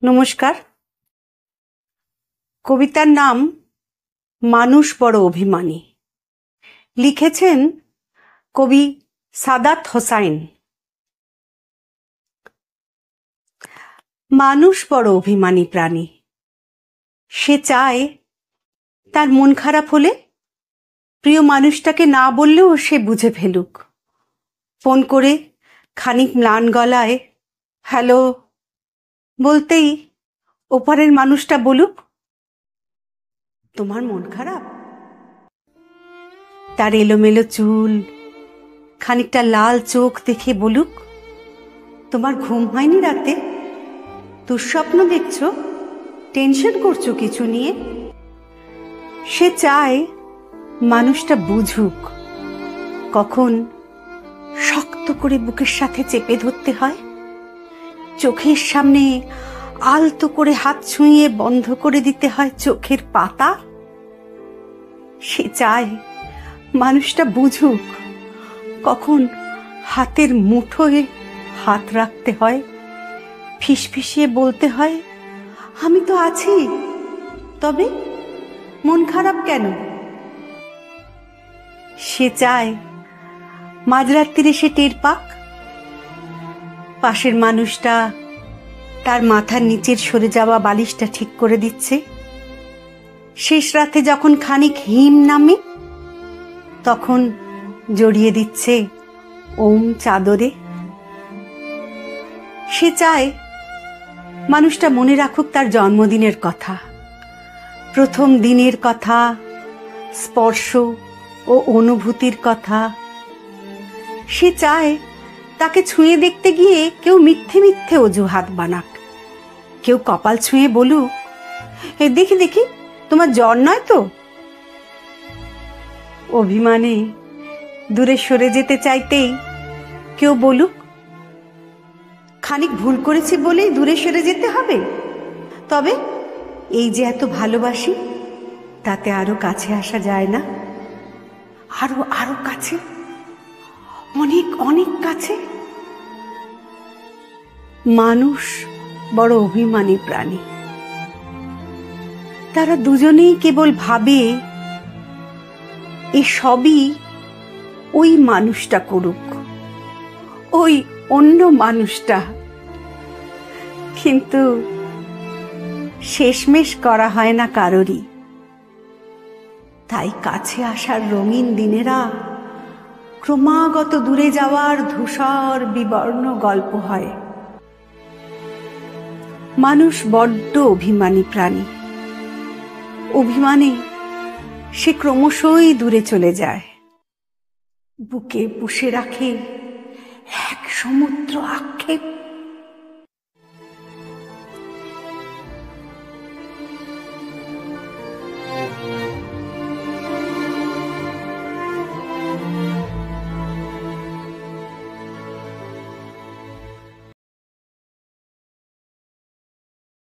নমস্কার। কবিতার নাম মানুষ বড় অভিমানী। লিখেছেন কবি সাদাত হোসাইন। মানুষ বড় অভিমানী প্রাণী। সে চায় তার মন খারাপ হলে প্রিয় মানুষটাকে না বললেও সে বুঝে ফেলুক। ফোন করে খানিক ম্লান গলায় হ্যালো বলতেই ওপারের মানুষটা বলুক, তোমার মন খারাপ? তার এলোমেলো চুল, খানিকটা লাল চোখ দেখে বলুক, তোমার ঘুম হয়নি রাতে? দুঃস্বপ্ন দেখছো? টেনশন করছো কিছু নিয়ে? সে চায় মানুষটা বুঝুক কখন শক্ত করে বুকের সাথে চেপে ধরতে হয়, চোখের সামনে আলতো করে হাত ছুঁয়ে বন্ধ করে দিতে হয় চোখের পাতা। সে চায় মানুষটা বুঝুক কখন হাতের মুঠোয় হাত রাখতে হয়, ফিসফিসিয়ে বলতে হয় আমি তো আছি, তবে মন খারাপ কেন? সে চায় মাঝরাত্রিরে সে টের পাক পাশের মানুষটা তার মাথার নিচের সরে যাওয়া বালিশটা ঠিক করে দিচ্ছে। শেষ রাতে যখন খানিক হিম নামে তখন জড়িয়ে দিচ্ছে ওম চাদরে। সে চায় মানুষটা মনে রাখুক তার জন্মদিনের কথা, প্রথম দিনের কথা, স্পর্শ ও অনুভূতির কথা। সে চায় তাকে ছুঁয়ে দেখতে গিয়ে কেউ মিথ্যে মিথ্যে অজুহাত বানাক, কেউ কপাল ছুঁয়ে বলুক দেখি দেখি তোমার জ্বর নয় তো। অভিমানে দূরে সরে যেতে চাইতেই কেউ বলুক খানিক ভুল করেছি বলেই দূরে সরে যেতে হবে, তবে এই যে এত ভালোবাসি তাতে আরো কাছে আসা যায় না? আরো আরো কাছে, অনেক অনেক কাছে। মানুষ বড় অভিমানী প্রাণী। তারা দুজনেই কেবল ভাবে এই সবই ওই মানুষটা করুক, ওই অন্য মানুষটা, কিন্তু শেষমেশ করা হয় না কারোরই। তাই কাছে আসার রঙিন দিনেরা ক্রমাগত দূরে যাওয়ার ধূসর বিবর্ণ গল্প হয়। মানুষ বড্ড অভিমানী প্রাণী। অভিমানে সে ক্রমশই দূরে চলে যায়, বুকে পুষে রাখে এক সমুদ্র আক্ষেপ।